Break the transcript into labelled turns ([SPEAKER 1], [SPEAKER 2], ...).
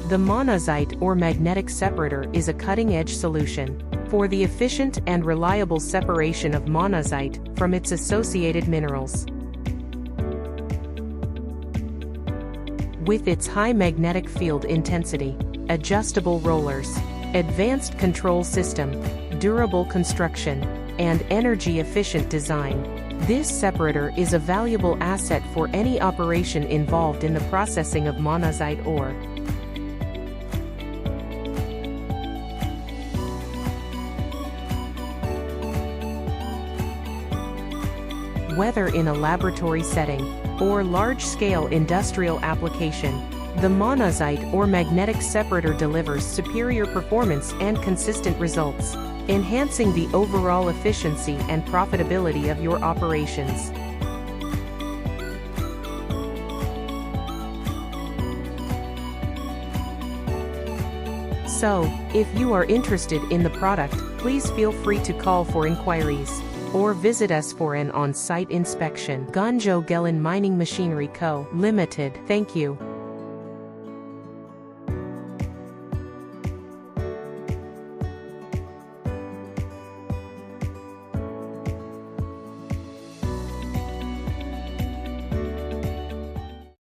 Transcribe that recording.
[SPEAKER 1] The monazite or magnetic separator is a cutting-edge solution for the efficient and reliable separation of monazite from its associated minerals. With its high magnetic field intensity, adjustable rollers, advanced control system, durable construction, and energy-efficient design, this separator is a valuable asset for any operation involved in the processing of monazite ore. Whether in a laboratory setting or large-scale industrial application, the monazite or magnetic separator delivers superior performance and consistent results, enhancing the overall efficiency and profitability of your operations. So, if you are interested in the product, please feel free to call for inquiries or visit us for an on-site inspection. Ganjo Gelin Mining Machinery Co. Limited. Thank you.